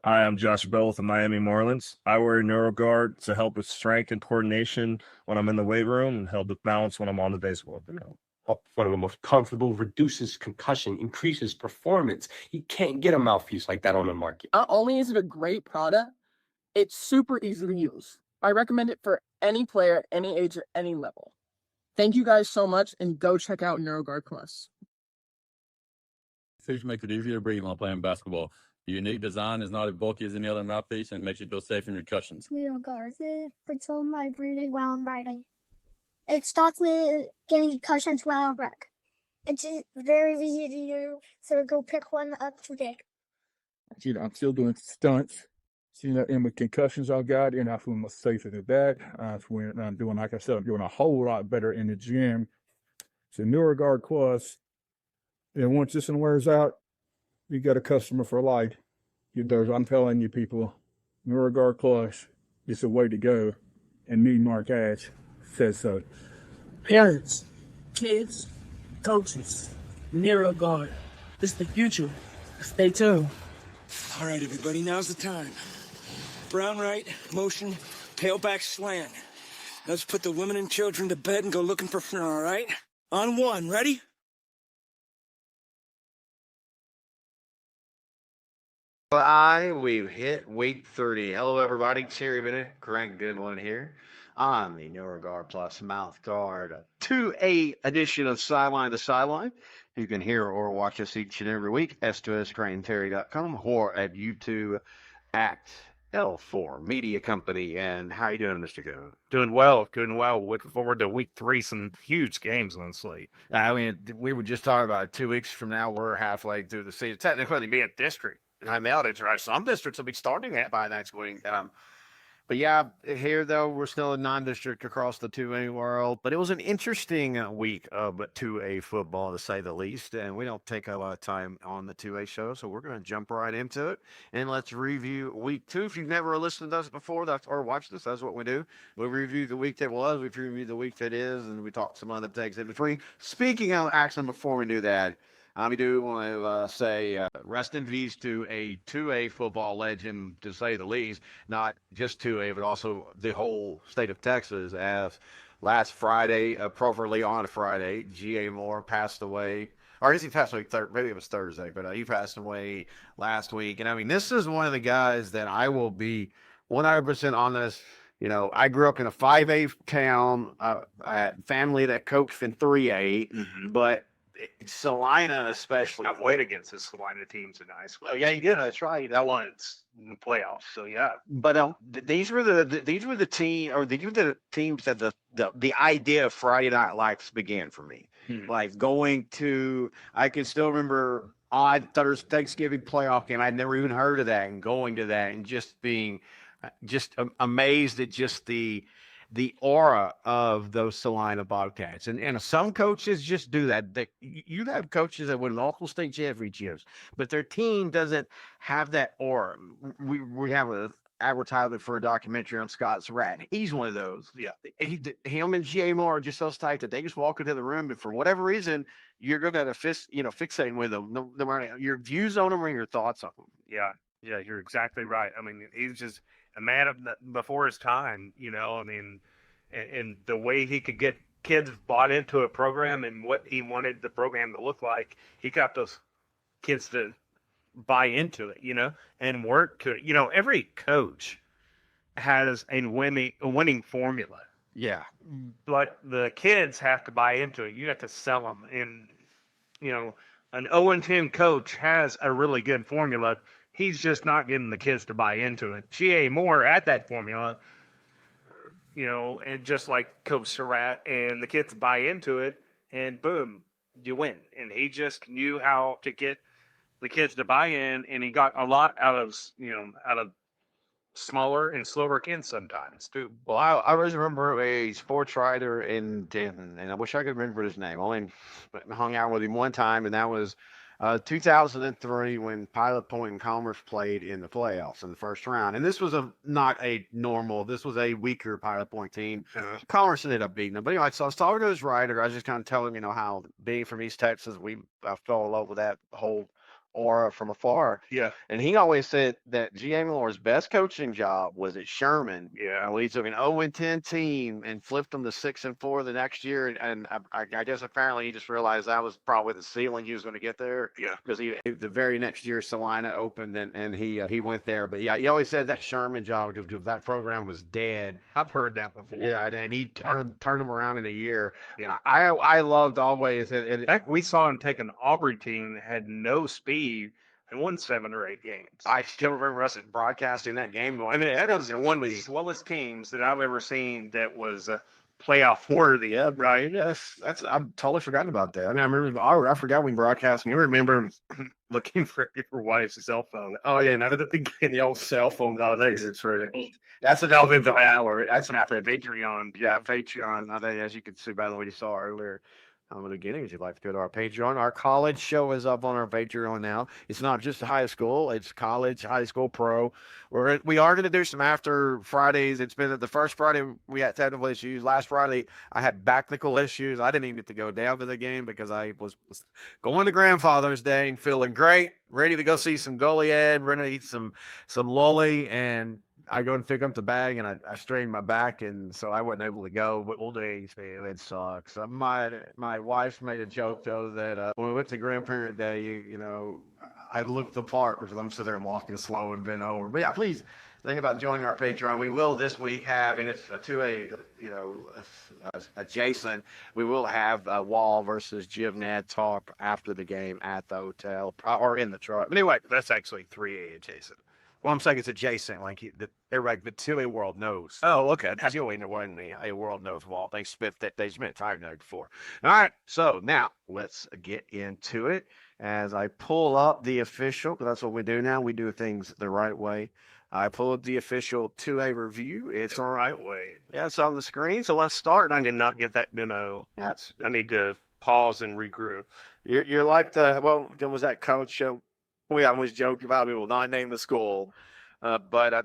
Hi, I'm Josh Bell with the Miami Marlins. I wear NeuroGuard to help with strength and coordination when I'm in the weight room and help with balance when I'm on the baseball field. One of the most comfortable, reduces concussion, increases performance. You can't get a mouthpiece like that on the market. Not only is it a great product, it's super easy to use. I recommend it for any player at any age or any level. Thank you guys so much, and go check out NeuroGuard Plus. Features make it easier to breathe while playing basketball. The unique design is not as bulky as any other mouthpiece and makes you feel safe in your cushions. NeuroGuard, it controls my breathing while I'm writing. It stops me getting concussions while I wreck. It's very easy to use, so go pick one up today. I'm still doing stunts. And with concussions I got, and I feel much safer than that. When I'm doing, like I said, I'm doing a whole lot better in the gym. So NeuroGuard Plus, and once this one wears out, you got a customer for life. I'm telling you, people, NeuroGuard Plus is the way to go. And me, Mark Ash, says so. Parents, kids, coaches, NeuroGuard. This is the future. Stay tuned. All right, everybody, now's the time. Brown right, motion, tailback slant. Let's put the women and children to bed and go looking for fun, all right? On one, ready? We've hit week 30. Hello, everybody. Terry Bennett, Craig Goodwin here on the NeuroGuard Plus Mouth Guard 2A edition of Sideline to Sideline. You can hear or watch us each and every week, s2scraneterry.com or at YouTube at L4 Media Company. And how you doing, Mr. Go? Doing well. Looking forward to week 3. Some huge games on the slate. I mean, we were just talking about 2 weeks from now. We're halfway through the season. Technically, be a district. I mailed it, right? Some districts will be starting at by next week. But yeah, here though, we're still a non-district across the 2A world. But it was an interesting week of 2A football, to say the least. And we don't take a lot of time on the 2A show, so we're going to jump right into it. And let's review week 2. If you've never listened to us before or watched us, that's what we do. We review the week that was, we review the week that is, and we talk some other things in between. Speaking of action, before we do that, I do want to say rest in peace to a 2A football legend, to say the least, not just 2A, but also the whole state of Texas, as last Friday, appropriately on Friday, G.A. Moore passed away. Or I guess he passed away, maybe it was Thursday, but he passed away last week. And I mean, this is one of the guys that I will be 100% on this. You know, I grew up in a 5A town, family that coached in 3A, but Salina especially. I played against the Salina teams in high school. Oh yeah, you did. That's right. That one's in the playoffs. So yeah. But these were the teams that the idea of Friday Night Lights began for me. Like going to, I can still remember odd Thanksgiving playoff game. I'd never even heard of that, and going to that and just being amazed at just the aura of those Salina Bobcats. And some coaches just do that. You have coaches that win local state championships, but their team doesn't have that aura. We have an advertisement for a documentary on Scott Surratt. He's one of those. Yeah. Him and G.A. Moore are just those type that they just walk into the room, and for whatever reason, you're going to fixating with them, no matter your views on them or your thoughts on them. Yeah, you're exactly right. I mean, he's just a man before his time, I mean, and the way he could get kids bought into a program and what he wanted the program to look like, he got those kids to buy into it, and work to it. Every coach has a winning formula. Yeah. But the kids have to buy into it. You have to sell them. And, an 0-10 coach has a really good formula. He's just not getting the kids to buy into it. G.A. Moore at that formula, and just like Coach Surratt, and the kids buy into it, and boom, you win. And he just knew how to get the kids to buy in, and he got a lot out of smaller and slower kids sometimes too. Well, I always remember a sports writer in Denton, and I wish I could remember his name. I only hung out with him one time, and that was 2003 when Pilot Point and Commerce played in the playoffs in the first round. And this was this was a weaker Pilot Point team. Commerce ended up beating them. But anyway, so I was talking to his writer. I was just kind of telling him, how being from East Texas, I fell in love with that whole aura from afar. Yeah. And he always said that G.A. Miller's best coaching job was at Sherman. Yeah. We took an 0-10 team and flipped them to 6-4 the next year. And I guess apparently he just realized that was probably the ceiling he was going to get there. Yeah. Because the very next year, Salina opened and he went there. But yeah, he always said that Sherman job, because that program was dead. I've heard that before. Yeah, and he turned them around in a year. Yeah. I loved always. Heck, we saw him take an Aubrey team that had no speed and won 7 or 8 games. I still remember us broadcasting that game. I mean, that was one of the Slowest teams that I've ever seen that was playoff worthy. Yeah, right. Yes, I'm totally forgotten about that. I mean, I remember. I forgot we broadcast. And you remember looking for your wife's cell phone. Oh yeah, now that the old cell phone nowadays, it's really that's an element of hour. That's an after Patreon. Yeah, Patreon. As you can see by the way you saw earlier. I'm going to get it. If you'd like to go to our Patreon, our college show is up on our Patreon now. It's not just high school; it's college, high school, pro. We are going to do some after Fridays. It's been the first Friday we had technical issues. Last Friday I had technical issues. I didn't even get to go down to the game because I was going to Grandfather's Day and feeling great, ready to go see some Goliad, ready to eat some lolly, and I go and pick up the bag and I strained my back, and so I wasn't able to go. But all days, man, it sucks. My wife made a joke though that when we went to Grandparent Day, you know, I looked the part because I'm sitting there and walking slow and bent over. But yeah, please think about joining our Patreon. We will this week have, and it's adjacent. We will have Wall versus Jim Ned talk after the game at the hotel or in the truck. But anyway, that's actually 3A adjacent. Well, I'm saying it's adjacent, like everybody, the Tilly world knows. Oh, okay. Tilly when a world knows Walt. They spent time there before. All right, so now let's get into it. As I pull up the official, because that's what we do now. We do things the right way. I pull up the official 2A review. It's the right way. Yeah, it's on the screen. So let's start. I did not get that memo. Yes. I need to pause and regroup. You're like was that coach? We always joke about we will not name the school, but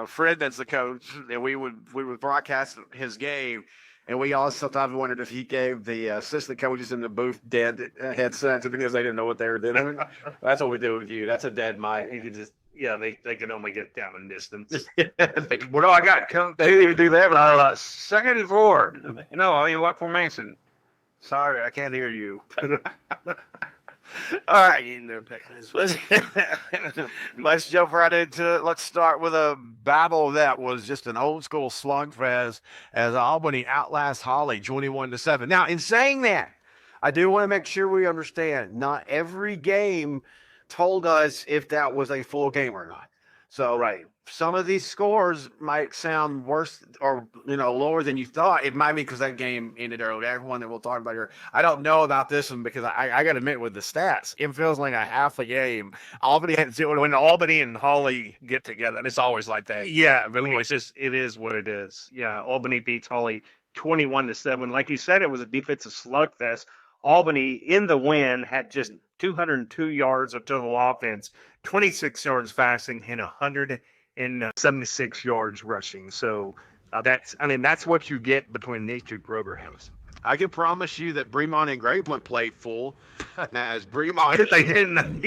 Fred, that's the coach, and we would broadcast his game, and we also sometimes wondered if he gave the assistant coaches in the booth dead headsets because they didn't know what they were doing. That's what we do with you. That's a dead mic. You just they can only get down in distance. What do I got? They didn't even do that, but I was 2nd and 4. No, I mean what formation? Sorry, I can't hear you. All right, let's jump right into it. Let's start with a battle that was just an old school slugfest as Albany outlasts Holly 21-7. Now, in saying that, I do want to make sure we understand not every game told us if that was a full game or not. So, right, some of these scores might sound worse or lower than you thought. It might be because that game ended early. Everyone that we'll talk about here, I don't know about this one because I got to admit with the stats, it feels like a half a game. When Albany and Holly get together, and it's always like that. Yeah, but anyway, it is what it is. Yeah, Albany beats Holly 21-7. Like you said, it was a defensive slugfest. Albany in the win had just 202 yards of total offense, 26 yards passing, and 176 yards rushing. So that's what you get between these two programs. I can promise you that Bremont and Grapeland played full. Now, as Bremont, they didn't.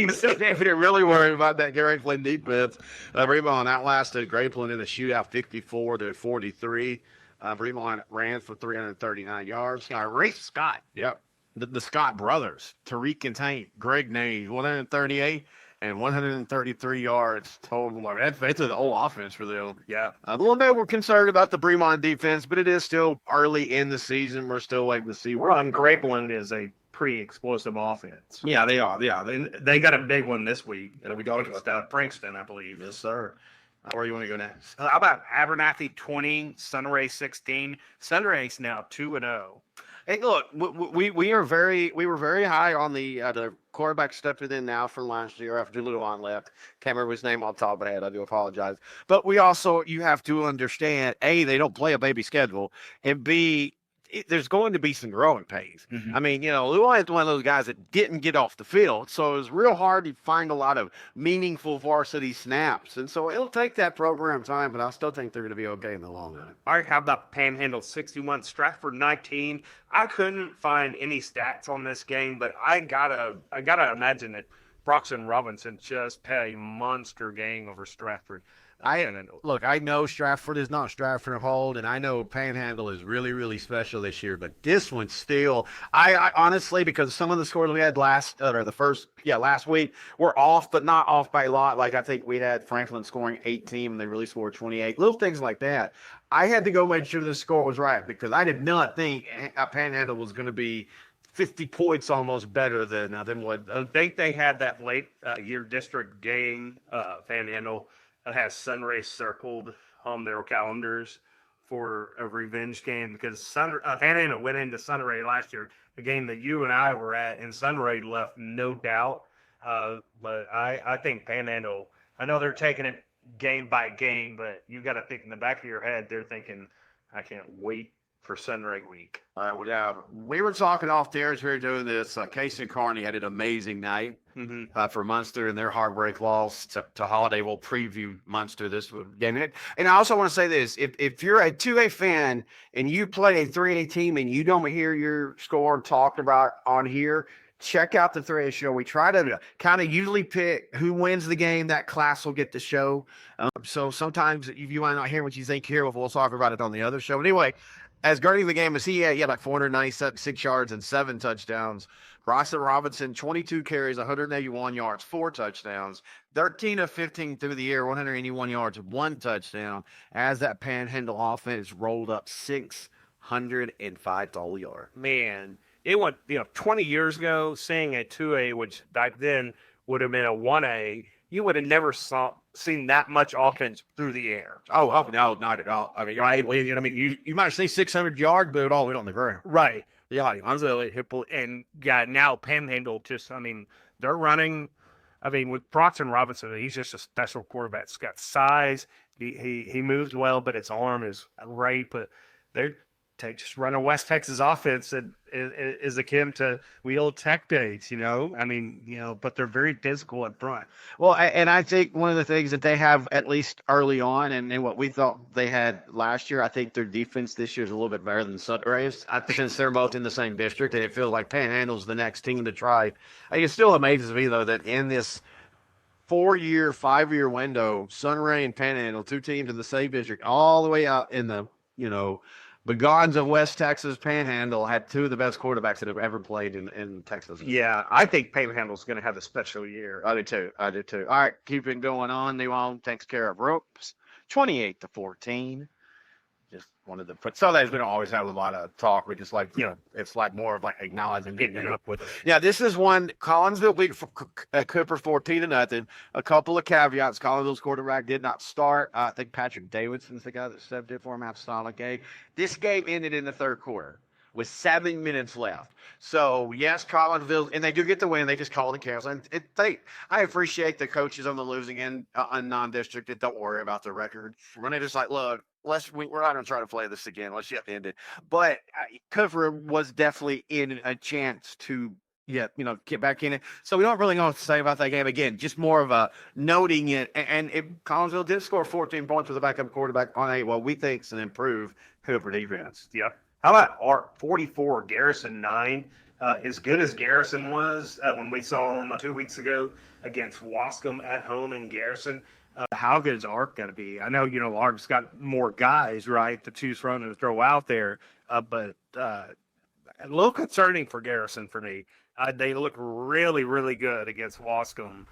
They're really worried about that Grapeland defense. Bremont outlasted Grapeland in the shootout 54-43. Bremont ran for 339 yards. Rafe Scott. Yep. The Scott brothers, Tariq and Tank, Greg Nave, 138 and 133 yards total. That's the whole offense for them. Yeah. A little bit we're concerned about the Bremont defense, but it is still early in the season. We're still waiting to see. Grapeland is a pretty explosive offense. Yeah, they are. Yeah, they got a big one this week. It'll be going to Princeton, I believe. Yes, sir. Where you want to go next? How about Abernathy 20, Sunray 16? Sunray's now 2-0. Hey, look, we were very high on the quarterback stepping in now from last year after Luan left. Can't remember his name off the top of my head. I do apologize. But you have to understand, A, they don't play a baby schedule, and B, there's going to be some growing pains. Mm-hmm. I mean, Luan is one of those guys that didn't get off the field, so it was real hard to find a lot of meaningful varsity snaps. And so it'll take that program time, but I still think they're going to be okay in the long run. All right, how about Panhandle 61, Stratford 19? I couldn't find any stats on this game, but I gotta imagine that Broxton Robinson just had a monster game over Stratford. Look, I know Stratford is not Stratford of old, and I know Panhandle is really, really special this year, but this one still, I honestly, because some of the scores we had last week were off, but not off by a lot. Like I think we had Franklin scoring 18, and they really scored 28. Little things like that. I had to go make sure the score was right because I did not think Panhandle was going to be 50 points almost better than what. I think they had that late year district game, Panhandle. That has Sunray circled on their calendars for a revenge game because Panhandle went into Sunray last year, the game that you and I were at, and Sunray left no doubt. But I think Panhandle, I know they're taking it game by game, but you got to think in the back of your head, they're thinking, I can't wait for Sunray week. We were talking off there as we were doing this. Casey and Carney had an amazing night for Munster and their heartbreak loss to Holiday. We'll preview Munster this weekend. And I also want to say this. If you're a 2A fan and you play a 3A team and you don't hear your score talked about on here, check out the 3A show. We try to kind of usually pick who wins the game. That class will get the show. So sometimes if you might not hear what you think here, we'll talk about it on the other show. But anyway, as guarding the game as he had like 496 yards and 7 touchdowns. Broxton Robinson, 22 carries, 181 yards, 4 touchdowns. 13 of 15 through the air, 181 yards, 1 touchdown. As that Panhandle offense rolled up 605 total yards. Man, it went, 20 years ago, seeing a 2A, which back then would have been a 1A, you would have never seen that much offense through the air. Oh, no, not at all. I mean, right? You might say 600 yards, but it all went on the ground. Right. Yeah, and now Panhandle they're running. With Broxton Robinson, he's just a special quarterback. He's got size. He moves well, but his arm is great. But they're just run a West Texas offense that is akin to the old Tech days, but they're very physical up front. Well, and I think one of the things that they have, at least early on, and what we thought they had last year, I think their defense this year is a little bit better than Sunray's. I think since they're both in the same district, and it feels like Panhandle's the next team to try. It still amazes me, though, that in this 4-year, 5-year window, Sunray and Panhandle, 2 teams in the same district, all the way out in the, Begons of West Texas, Panhandle had 2 of the best quarterbacks that have ever played in Texas. Yeah, I think Panhandle's going to have a special year. I do too. All right, keeping going on. Newell takes care of Ropes, 28-14. Just wanted to put. So we don't always have a lot of talk. We just it's like more of like acknowledging getting it up with. Yeah, this is one. Collinsville beat Cooper 14-0. A couple of caveats. Collinsville's quarterback did not start. I think Patrick Davidson's the guy that stepped in for him. Had a solid game. This game ended in the third quarter with 7 minutes left. So yes, Collinsville, and they do get the win. They just call it and cancel. And I appreciate the coaches on the losing end on non-district that don't worry about the record. When they just look. We're not going to try to play this again. Let's just end it. But Cooper was definitely in a chance to, get back in it. So we don't really know what to say about that game again. Just more of a noting it. And Collinsville did score 14 points with a backup quarterback on what we think is an improved Cooper defense. Yeah. How about Art 44, Garrison 9? As good as Garrison was when we saw him 2 weeks ago against Wascom at home in Garrison. How good is Ark going to be? I know, Ark's got more guys, right, to choose from and to throw out there, but a little concerning for Garrison for me. They look really, really good against Wascom.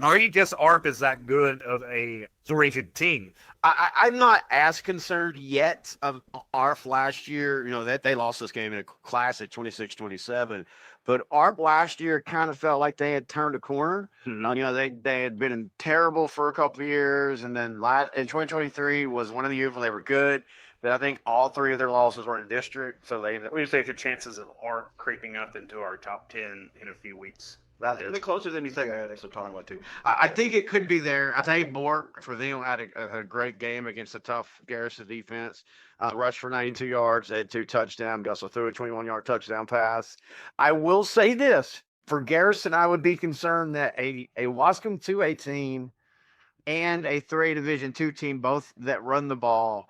Or just Ark is that good of a 3-rated team? I'm not as concerned yet of Ark last year. That they lost this game in a classic 26-27. But Ark last year kind of felt like they had turned a corner. Mm-hmm. They had been terrible for a couple of years, and then in 2023 was one of the years when they were good. But I think all 3 of their losses were in district. So we just take the chances of Ark creeping up into our top 10 in a few weeks. That is closer than you think. I actually talking about too. I think it could be there. I think Bork for them had a great game against a tough Garrison defense. Rushed for 92 yards, had 2 touchdowns. Also threw a 21-yard touchdown pass. I will say this for Garrison, I would be concerned that a Wascom 2A team and a 3A Division II team, both that run the ball,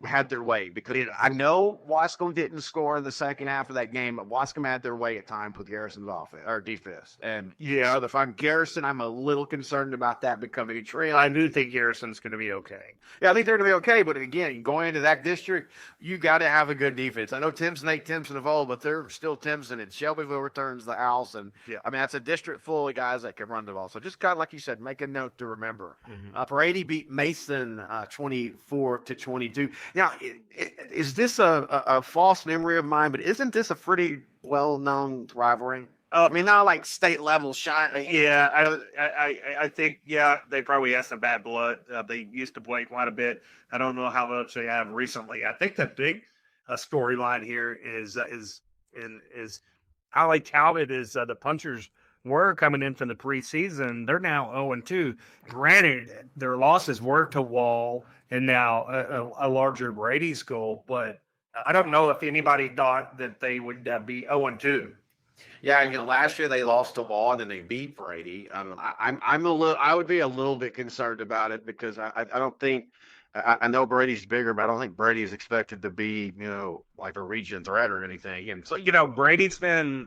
had their way, because I know Wascom didn't score in the second half of that game, but Wascom had their way at times with Garrison's offense or defense. And yeah, if I'm Garrison, I'm a little concerned about that becoming a trend. I do think Garrison's going to be okay. Yeah, I think they're going to be okay. But again, going into that district, you got to have a good defense. I know Timpson ain't Timpson of old, but they're still Timpson, and Shelbyville returns the Owls. And I mean, that's a district full of guys that can run the ball. So just kind of like you said, make a note to remember. Brady beat Mason 24-22. Now, is this a false memory of mine? But isn't this a pretty well-known rivalry? I mean, not like state level shot. Yeah, I think, they probably have some bad blood. They used to play quite a bit. I don't know how much they have recently. I think the big storyline here is Holly Talbot is the Punchers were coming into the preseason. They're now 0-2. Granted, their losses were to Wall and now a larger Brady school, but I don't know if anybody thought that they would be 0-2. Yeah, and last year they lost to Wall and then they beat Brady. I would be a little bit concerned about it, because I don't think, I know Brady's bigger, but I don't think Brady is expected to be, like a region threat or anything. And So, Brady's been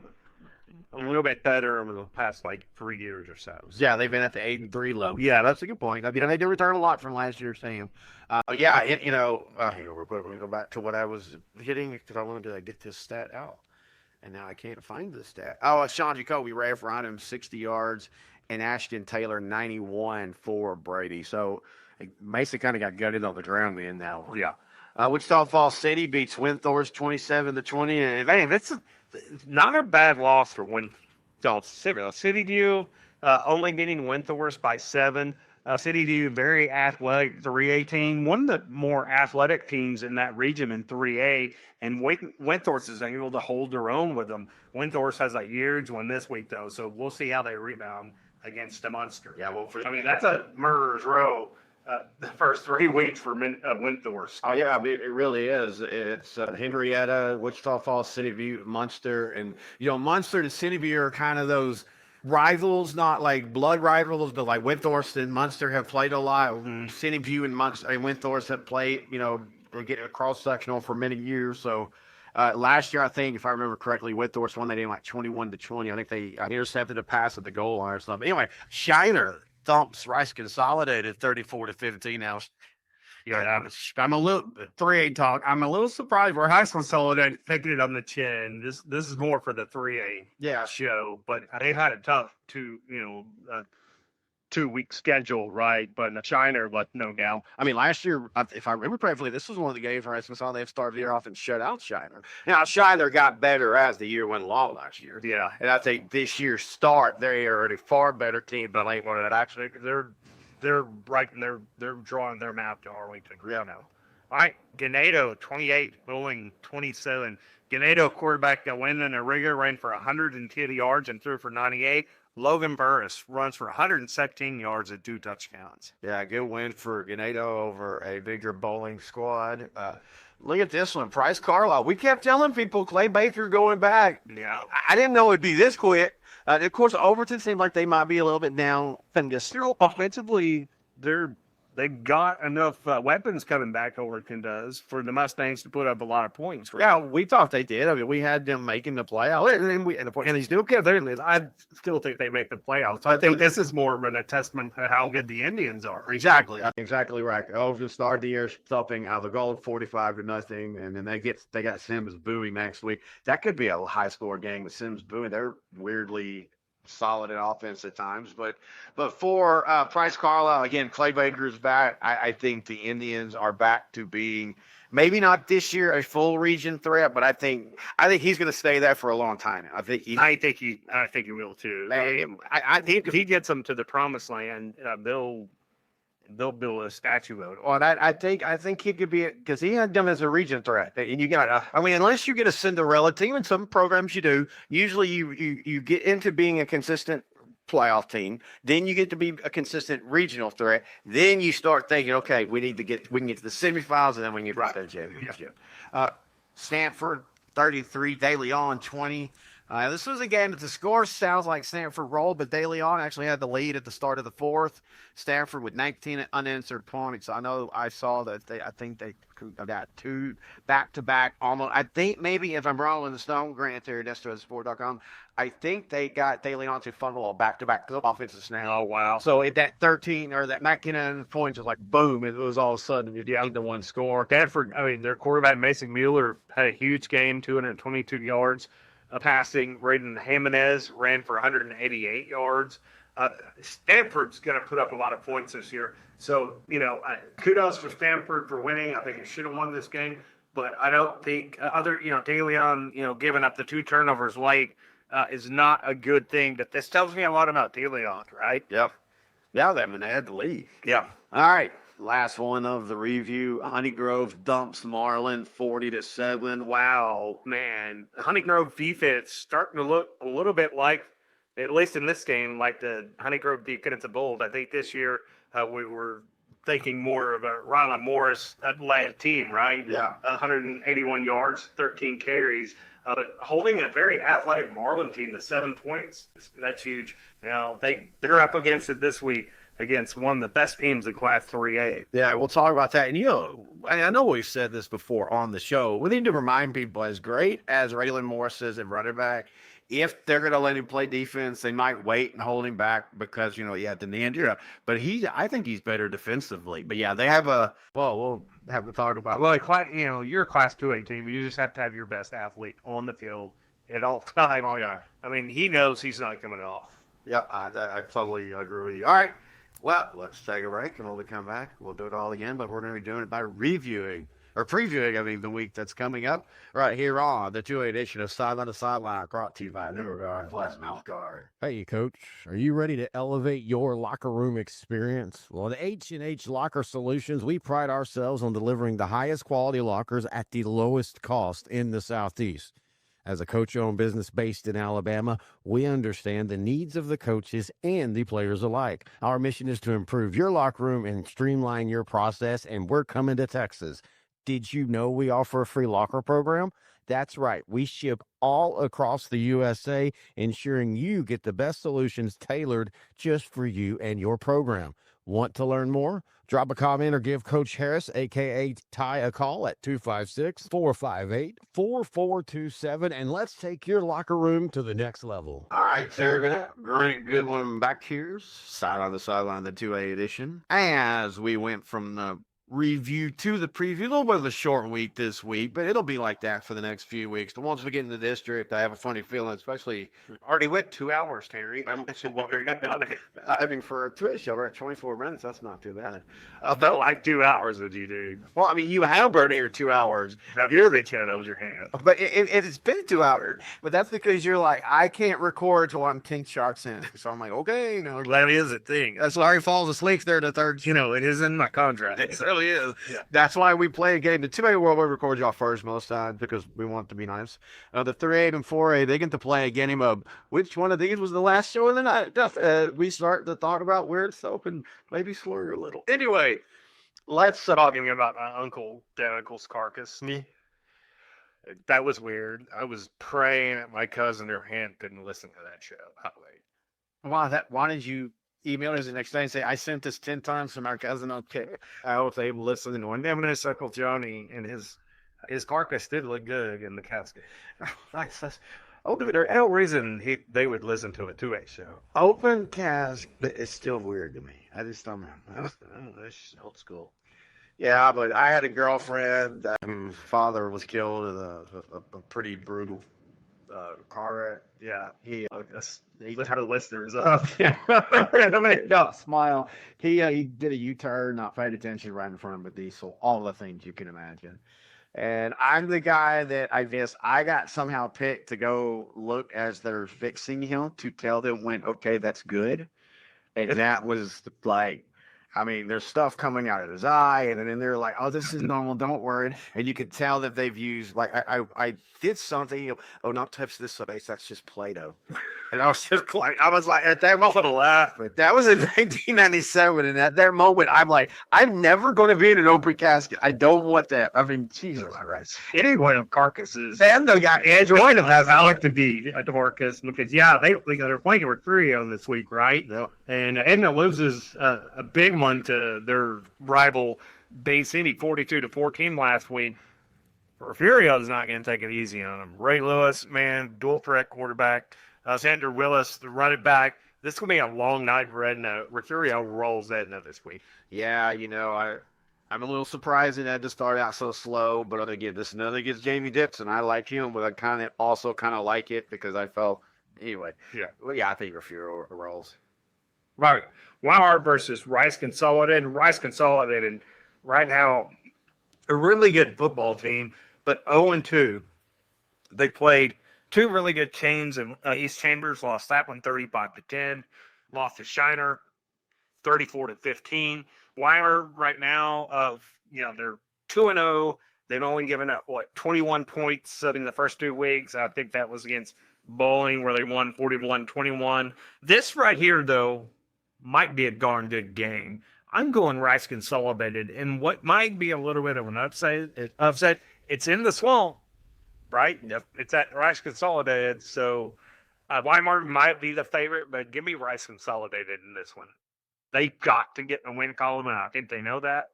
a little bit better over the past 3 years or so. yeah, they've been at the 8-3 low. Yeah, that's a good point. I mean, they did return a lot from last year's team. We're going to go back to what I was hitting, because I wanted to get this stat out. And now I can't find the stat. Oh, Sean Jacoby ran for him 60 yards, and Ashton Taylor 91 for Brady. So Mason kind of got gutted on the ground then now. Yeah. Wichita Falls City beats Windthorst 27-20. And man, It's not a bad loss for Wichita City. City View only beating Windthorst by 7. City View, very athletic, 3A team, one of the more athletic teams in that region in 3A, and Windthorst is able to hold their own with them. Windthorst has a huge one this week, though, so we'll see how they rebound against the Munster. Yeah, well, That's a murderer's row the first 3 weeks for Windthorst. Oh, yeah, it really is. It's Henrietta, Wichita Falls, City View, Munster. And, Munster and City View are kind of those rivals, not like blood rivals, but like Windthorst and Munster have played a lot. City View and Munster and Windthorst have played, they're getting a cross-sectional for many years. So last year, I think, if I remember correctly, Windthorst won that game 21-20. I think they intercepted a pass at the goal line or something. Anyway, Shiner thumps Rice Consolidated 34-15 now. I'm a little 3A talk. I'm a little surprised Where High School Solidarity taking it on the chin. This is more for the 3A show, but they had a tough 2-week schedule, right? But Shiner let no doubt. I mean, last year, if I remember correctly, this was one of the games where I saw they've started the year off and shut out Shiner. Now, Shiner got better as the year went along last year. Yeah. And I think this year's start, they are a far better team than they were. That actually, They're drawing their map to Arlington. Yeah. Now. All right, Ganado 28, Bowling 27. Ganado quarterback Wyndon Arriga ran for 110 yards and threw for 98. Logan Burris runs for 117 yards and 2 touchdowns. Yeah, good win for Ganado over a bigger Bowling squad. Look at this one, Price Carlisle. We kept telling people Clay Baker going back. Yeah. I didn't know it'd be this quick. Of course, Overton seemed like they might be a little bit down. And still offensively, they got enough weapons coming back. Overton does for the Mustangs to put up a lot of points. Right? Yeah, we thought they did. I mean, we had them making the playoffs, and they still kept. I still think they make the playoffs. I think this is more of a testament to how good the Indians are. Exactly right. Overton started the year thumping out of the goal 45-0, and then they got Sims Bowie next week. That could be a high score game with Sims Bowie. They're weirdly solid in offense at times, but for Price Carlisle, again, Clay Baker's back. I think the Indians are back to being, maybe not this year a full region threat, but I think he's going to stay there for a long time. I think he will too. I think if he gets them to the promised land, they'll build a statue out. Well, I think he could be, because he had them as a region threat. And you got, unless you get a Cinderella team, and some programs you do, usually you get into being a consistent playoff team, then you get to be a consistent regional threat. Then you start thinking, okay, we can get to the semifinals, and then we can get to the championship. Stanford 33, De Leon 20. This was a game that the score sounds like Stanford rolled, but De Leon actually had the lead at the start of the fourth. Stanford with 19 unanswered points. I saw that I think they got 2 back-to-back almost. I think maybe if I'm wrong with the Stone Grant there, Sport.com, I think they got De Leon to fumble a back-to-back offensive snap. Oh, wow. So if that 13 or that 19 points was like boom, it was all of a sudden you Yeah, the one score. Stanford, I mean, their quarterback, Mason Mueller, had a huge game, 222 yards passing. Braden Jimenez ran for 188 yards. Stanford's going to put up a lot of points this year. So, kudos for Stanford for winning. I think it should have won this game. But I don't think De Leon, giving up the 2 turnovers late is not a good thing. But this tells me a lot about De Leon, right? Yep. Yeah, they had the lead. Yeah. All right. Last one of the review. Honey Grove dumps Marlin 40-7. Wow, man. Honey Grove defense starting to look a little bit like, at least in this game, like the Honey Grove defensive Bulls. I think this year we were thinking more of a Ronald Morris-led team, right? Yeah. 181 yards, 13 carries. But holding a very athletic Marlin team to 7 points, that's huge. Now, they're up against it this week against one of the best teams in Class 3A. Yeah, we'll talk about that. And, I know we've said this before on the show. We need to remind people, as great as Raylan Morris is at running back, if they're going to let him play defense, they might wait and hold him back because, at the end, but I think he's better defensively. But, yeah, they have we'll have to talk about Well, you're a Class 2A team. You just have to have your best athlete on the field at all time. Oh, yeah. I mean, he knows he's not coming off. Yeah, I totally agree with you. All right. Well, let's take a break, and when we come back, we'll do it all again, but we're going to be doing it by previewing the week that's coming up right here on the 2A edition of Sideline to Sideline, brought to you by Neverguard Plus Mouth Guard. Hey, Coach, are you ready to elevate your locker room experience? Well, at H&H Locker Solutions, we pride ourselves on delivering the highest quality lockers at the lowest cost in the Southeast. As a coach-owned business based in Alabama, we understand the needs of the coaches and the players alike. Our mission is to improve your locker room and streamline your process, and we're coming to Texas. Did you know we offer a free locker program? That's right. We ship all across the USA, ensuring you get the best solutions tailored just for you and your program. Want to learn more? Drop a comment or give Coach Harris, a.k.a. Ty, a call at 256-458-4427, and let's take your locker room to the next level. All right, sir. Great, good one back here. Sideline to Sideline, the 2A edition. As we went from the review to the preview, a little bit of a short week this week, but it'll be like that for the next few weeks. But once we get in the district, I have a funny feeling, especially Already went 2 hours, Terry. I mean, for a Twitch show, we're at 24 minutes. That's not too bad. I felt like 2 hours with you, dude. Well, I mean, you have been here 2 hours. Now, you're the chin over your hand. But it's been 2 hours. But that's because you're like, I can't record till I'm King Sharks in. So I'm like, okay. That is a thing. That's Larry falls asleep there the third. It is in my contract. It really is. Yeah. That's why we play a game. The 2A World, we record y'all first most times because we want to be nice. The 3A and 4A, they get to play a game of which one of these was the last show of the night. We start to talk about where it's open, maybe slur a little. Anyway, let's talking about my uncle's carcass. Me? That was weird. I was praying that my cousin or aunt couldn't listen to that show. Why did you email us the next day and say, I sent this 10 times from our cousin? Okay. I was able to listen to one day. I'm going to Uncle Johnny, and his carcass did look good in the casket. There's no reason they would listen to a 2A show. Open cast, but it's still weird to me. I just don't know. That's old school. Yeah, but I had a girlfriend. Father was killed in a pretty brutal car wreck. Yeah, He had a listeners up. no, smile. He did a U-turn, not paid attention right in front of a diesel. All the things you can imagine. And I'm the guy that I got somehow picked to go look as they're fixing him to tell them when, okay, that's good. And that was like, I mean, there's stuff coming out of his eye, and then they're like, "Oh, this is normal. Don't worry." And you can tell that they've used like I did something. Oh, not touch this base. That's just Play-Doh. And I was just like, I was like at that moment laughing. That was in 1997, and at that moment, I'm like, I'm never going to be in an open casket. I don't want that. I mean, Jesus Christ. Anyway, of carcasses. And they got Andrew. Join them have Alec to be at the carcass because they're playing with Rio this week, right? Yeah. And Edna loses a big one to their rival Bay City, 42-14 last week. Refugio's not going to take it easy on them. Ray Lewis, man, dual threat quarterback. Xander Willis, the running back. This will be a long night for Edna. Refugio rolls Edna this week. Yeah, I'm a little surprised that to start out so slow, but again, this is another against Jamie Dixon. I like him, but I also like it because I felt anyway. Yeah. Well, yeah, I think Refugio rolls. Right. Wildheart versus Rice Consolidated. Rice Consolidated right now, a really good football team, but 0-2. They played two really good teams in East Chambers, lost that one 35-10, lost to Shiner 34-15. Weimer right now, they're 2-0. They've only given up 21 points in the first 2 weeks. I think that was against Bowling where they won 41-21. This right here though might be a darn good game. I'm going Rice Consolidated, and what might be a little bit of an upset. It's in the swamp, right? It's at Rice Consolidated, so Weimar might be the favorite, but give me Rice Consolidated in this one. They got to get a win column, and I think they know that,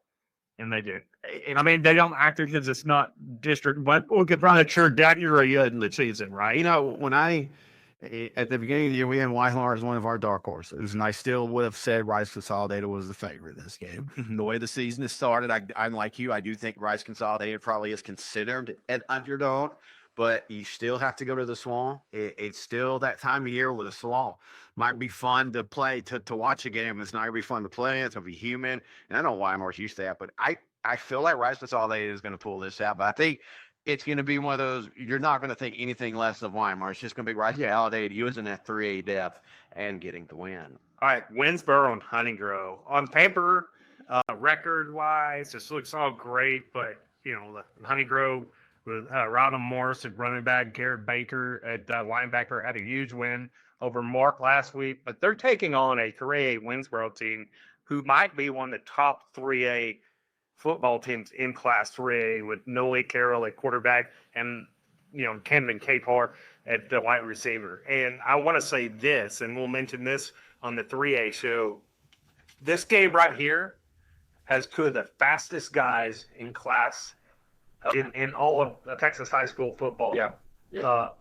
and they do. And I mean, they don't act because it's not district, but we could probably sure that you're in the season, right? When at the beginning of the year, we had Weimar as one of our dark horses, and I still would have said Rice Consolidated was the favorite in this game. The way the season has started, I'm like you. I do think Rice Consolidated probably is considered an underdog, but you still have to go to the Swamp. It's still that time of year with the Swamp. Might be fun to play, to watch a game. It's not going to be fun to play. It's going to be human. And I know Weimar's used to that, but I feel like Rice Consolidated is going to pull this out. But I think it's going to be one of those, you're not going to think anything less of Weimar. It's just going to be Rice Consolidated using that 3A depth and getting the win. All right, Winsboro and Honeygrove. On paper, record-wise, this looks all great, but, the Honeygrove with Rodham Morris at running back, Garrett Baker at linebacker had a huge win over Mark last week, but they're taking on a 3A Winsboro team who might be one of the top 3A football teams in Class 3A with Noe Carroll at quarterback and, Camden Capehart at the wide receiver. And I want to say this, and we'll mention this on the 3A show. This game right here has two of the fastest guys in class in all of Texas high school football. Yeah.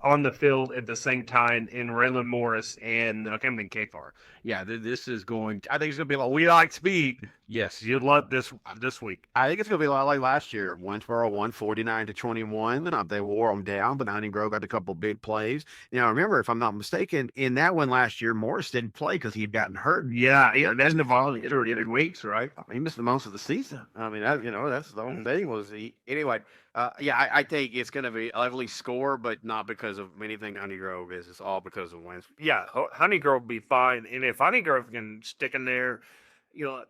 On the field at the same time in Raylan Morris and Camden Capehart. Yeah, this is going. I think it's going to be We like speed. Yes, You'd love this week. I think it's going to be a lot like last year. Winsboro won 49-21. They wore them down, but Honeygrove got a couple big plays. Remember, if I'm not mistaken, in that one last year, Morris didn't play because he had gotten hurt. Yeah, that's involved in weeks, right? He missed the most of the season. I mean, that's the only thing was anyway. I think it's going to be a lively score, but not because of anything Honeygrove is. It's all because of Winsboro. Yeah, Honeygrove will be fine, and if Honeygrove can stick in there.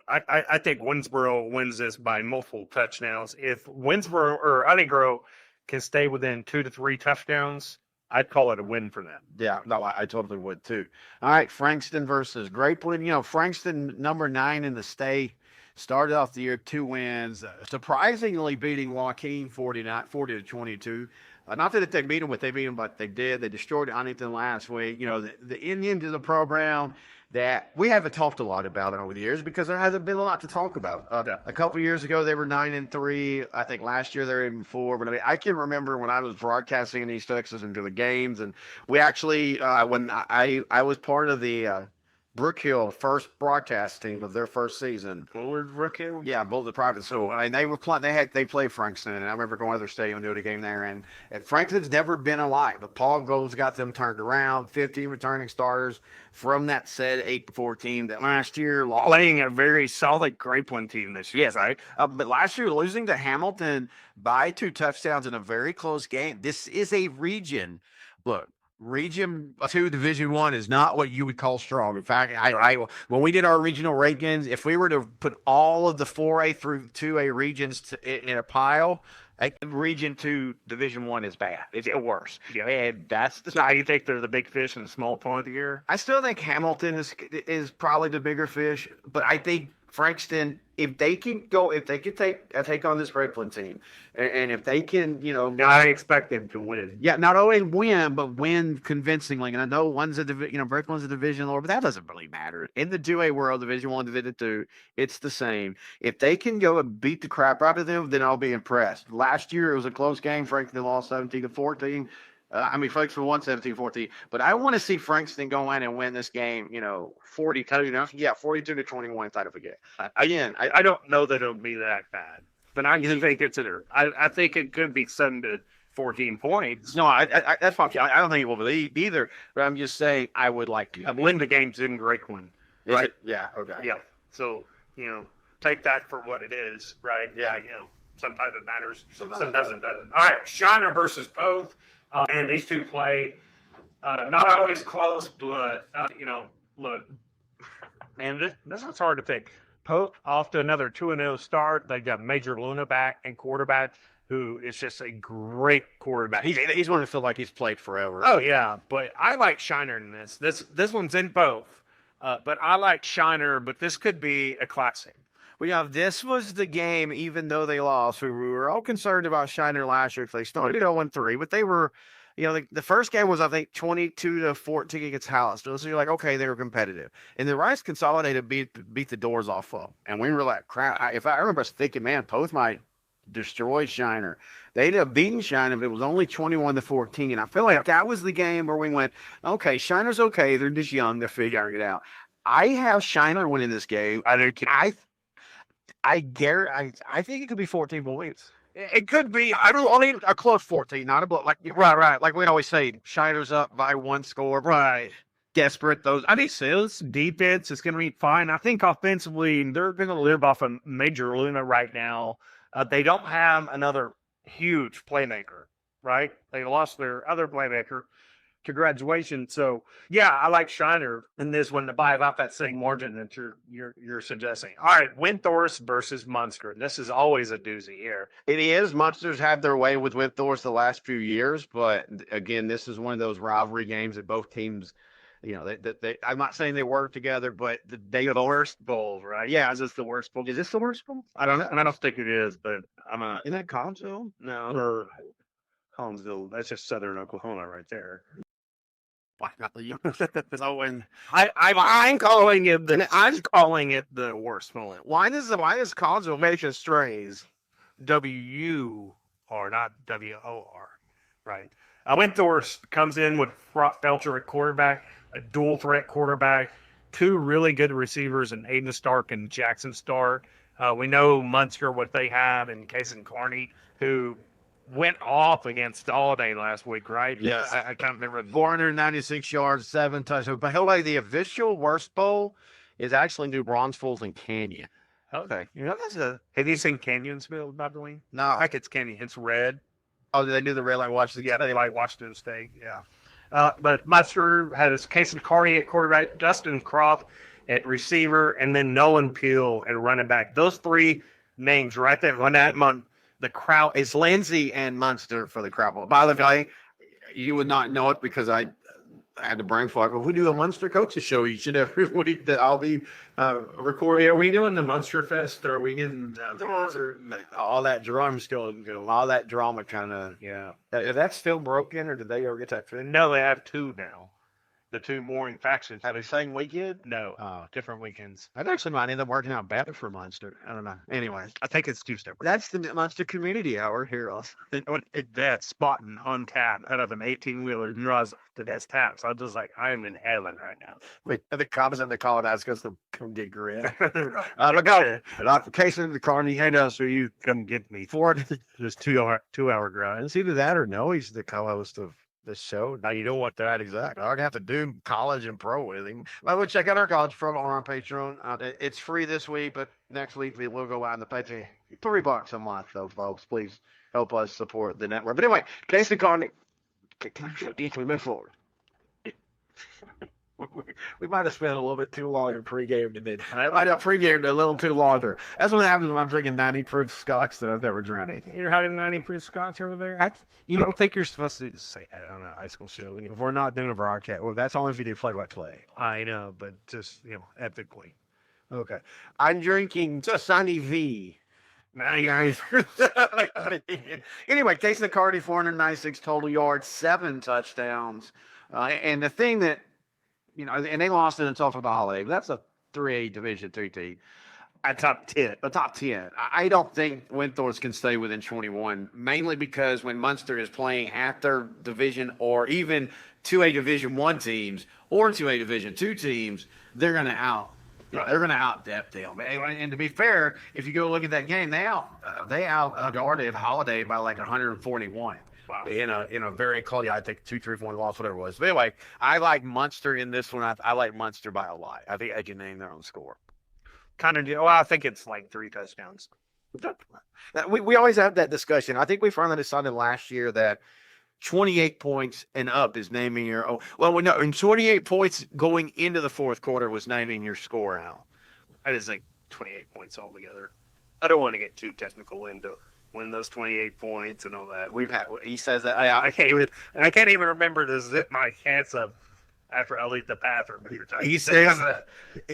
I think Winsboro wins this by multiple touchdowns. If Winsboro or Honeygrove can stay within 2 to 3 touchdowns, I'd call it a win for them. Yeah, no, I totally would too. All right, Frankston versus Great Plains. Frankston, number 9 in the state, started off the year 2 wins, surprisingly beating Joaquin 40-22. Not that they beat them, but they beat them, but they did. They destroyed Huntington last week. The Indians is a program that we haven't talked a lot about it over the years because there hasn't been a lot to talk about. A couple of years ago, they were 9-3. I think last year they were even 4. But I can remember when I was broadcasting in East Texas and to the games, and we actually, when I was part of the Brookhill first broadcast team of their first season. Bullard Brookhill? Yeah, Bullard private school. And they were playing. They played Frankston, and I remember going to their stadium and doing a game there. And Frankston's never been alive, but Paul Gold's got them turned around. 15 returning starters from that said 8-4 team that last year Playing a very solid Grape One team this year, yes, right? But last year losing to Hamilton by 2 touchdowns in a very close game. This is a region. Look. Region 2 Division 1 is not what you would call strong. In fact, when we did our regional rankings, if we were to put all of the 4A through 2A regions in a pile, Region 2 Division 1 is bad. It's worse. Yeah, and that's how you think they're the big fish in the small pond here. I still think Hamilton is probably the bigger fish, but I think Frankston, if they can take on this Redflint team, and if they can, I expect them to win. yeah, not only win, but win convincingly. And I know Redflint's a division lower, but that doesn't really matter. In the 2A world, Division 1, Division 2, it's the same. If they can go and beat the crap out of them, then I'll be impressed. Last year, it was a close game. Frankston lost 17-14. Frankston won 17-14, but I want to see Frankston go in and win this game, 42-21 inside of a game. Again, I don't know that it'll be that bad, but I think I think it could be 7 to 14 points. No, I that's fine. I don't think it will be either, but I'm just saying I would like to. Win the game's in Grapeland, right? Yeah, okay. Yeah, so, take that for what it is, right? Yeah. Sometimes it matters, sometimes it doesn't. All right, Shiner versus Poth. And these two play not always close, but, look, and this is hard to think. Pope off to another 2-0 start. They got Major Luna back and quarterback, who is just a great quarterback. He's one to feel like he's played forever. Oh, yeah, but I like Shiner in this. This one's in both, but I like Shiner, but this could be a classic. Well, yeah, this was the game, even though they lost. We were all concerned about Shiner last year if they started 0-3, but they were, the first game was, I think, 22-14 against Hollister. So you're like, okay, they were competitive. And the Rice Consolidated beat the doors off of them. And we were like, crap. If I remember thinking, man, Poth might destroy Shiner. They ended up beating Shiner, but it was only 21-14. And I feel like that was the game where we went, okay, Shiner's okay. They're just young. They're figuring it out. I have Shiner winning this game. I think it could be 14 points. It could be. I don't only a close 14, not a blow. Right. Like we always say, Shiner's up by 1 score. Right. Desperate. I think sales defense is going to be fine. I think offensively, they're going to live off of Major Luna right now. They don't have another huge playmaker, right? They lost their other playmaker to graduation. So yeah, I like Shiner in this one to buy about that same margin that you're suggesting. All right, Windthorst versus Munster. This is always a doozy here. It is. Munster's had their way with Windthorst the last few years, but again, this is one of those rivalry games that both teams, they I'm not saying they work together, but they the worst bowl, right? Yeah, is this the worst bowl? Is this the worst bowl? I don't know, and I don't think it is, but Isn't that Collinsville? No, or Collinsville. That's just southern Oklahoma right there. Why not the So when I'm calling it the worst moment. Why does Collinsville mention strays? W-U-R, not W-O-R, right? Windthorst comes in with Belcher at quarterback, a dual threat quarterback, 2 really good receivers in Aiden Stark and Jackson Stark. We know Munster, what they have in Kason Carney, who went off against Holiday last week, right? Yeah. I can't remember. 496 yards, 7 touchdowns. But the official worst bowl is actually New Braunfels and Canyon. Okay. Have you seen Canyonsville, by the way? No. I think it's Canyon. It's red. Oh, did they do the red line Washington? Yeah, they like Washington State. Yeah. But Munster has Kason Carney at quarterback, Dustin Croft at receiver, and then Nolan Peel at running back. Those 3 names right there on that month. The crowd is Lindsay and Munster for the crowd. By the way, you would not know it because I had to brain fog. We do a Munster coaches show each and every week that I'll be recording. Are we doing the Munster Fest, or are we getting all that drama still? All that drama kind of. Yeah. Is that still broken, or did they ever get that finished? No, they have 2 now. The 2 warring factions. Have the same weekend? No, different weekends. That actually might end up working out better for Munster. I don't know. Anyway, I think it's 2 separate. That's the Munster Community Hour here. That spotting on tap out of an 18-wheeler draws to that tap. So I'm just like, I am in heaven right now. Wait, the cops in the call that's because to come get grit. Look out. Notification the Carney hate us, so you come get me. Just 2-hour grind. It's either that or no, he's the co-host of the show. Now you know what that exact. I'd have to do college and pro with him. Well, we'll check out our college pro on our Patreon. It's free this week, but next week we will go out in the Patreon. $3 a month, though, folks. Please help us support the network. But anyway, Casey Carney, can we move forward? We might have spent a little bit too long in pregame today. I might have pregamed a little too longer. That's what happens when I'm drinking 90 proof scotch that I've never drank. You're having 90 proof scotch over there? You don't think you're supposed to say that on a high school show? If we're not doing a broadcast, well, that's only if you do play-by-play. I know, but just, ethically. Okay. I'm drinking Sunny V. Now you guys. Anyway, Case McCarty, 496 total yards, 7 touchdowns. And the thing that, and they lost in the tough of the holiday. But that's a 3A Division 3 team. A top 10. A top 10. I don't think Windthorst can stay within 21, mainly because when Munster is playing at their division or even 2A Division 1 teams or 2A Division 2 teams, they're going to out-depth them. And to be fair, if you go look at that game, they out-guarded Holiday by like 141. Wow. In a very close, I think 2-3-1 loss, whatever it was. But anyway, I like Munster in this one. I like Munster by a lot. I think I can name their own score. I think it's like 3 touchdowns. We always have that discussion. I think we finally decided last year that 28 points and up is naming your own. Well, no, and 28 points going into the fourth quarter was naming your score out. I just think 28 points altogether. I don't want to get too technical into win those 28 points and all that. He says that. I can't even remember to zip my pants up after I leave the bathroom. He says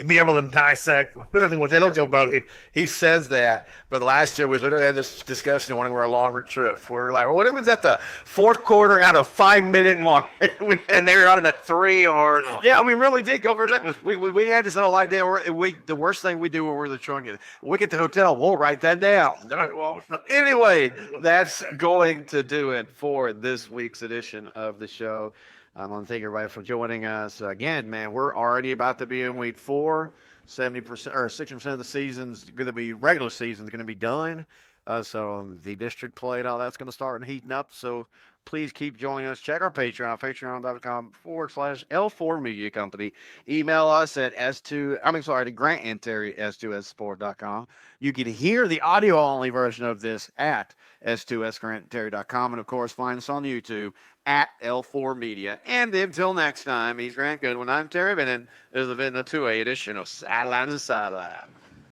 be able to dissect what they don't know about it. He says that, but last year we literally had this discussion on one of our longer trips. We're like, what if it was at the fourth quarter out of 5-minute mark, and they were on a 3 or yeah, we really did go for that. We had this little idea. The worst thing we do when we're the trunk is we get to the hotel. We'll write that down. Well, anyway, that's going to do it for this week's edition of the show. I want to thank everybody for joining us. Again, man, we're already about to be in week 4. 70% or 60% of the season's going to be regular season's going to be done. So the district play and all that's going to start and heating up. So please keep joining us. Check our Patreon, patreon.com/L4 Media Company. Email us at to Grant and Terry, S2Ssport.com. You can hear the audio only version of this at S2SGrantandTerry.com. And of course, find us on YouTube at L4 Media. And until next time, he's Grant Goodwin. I'm Terry Bennett. This has been the 2A edition of Sideline to Sideline.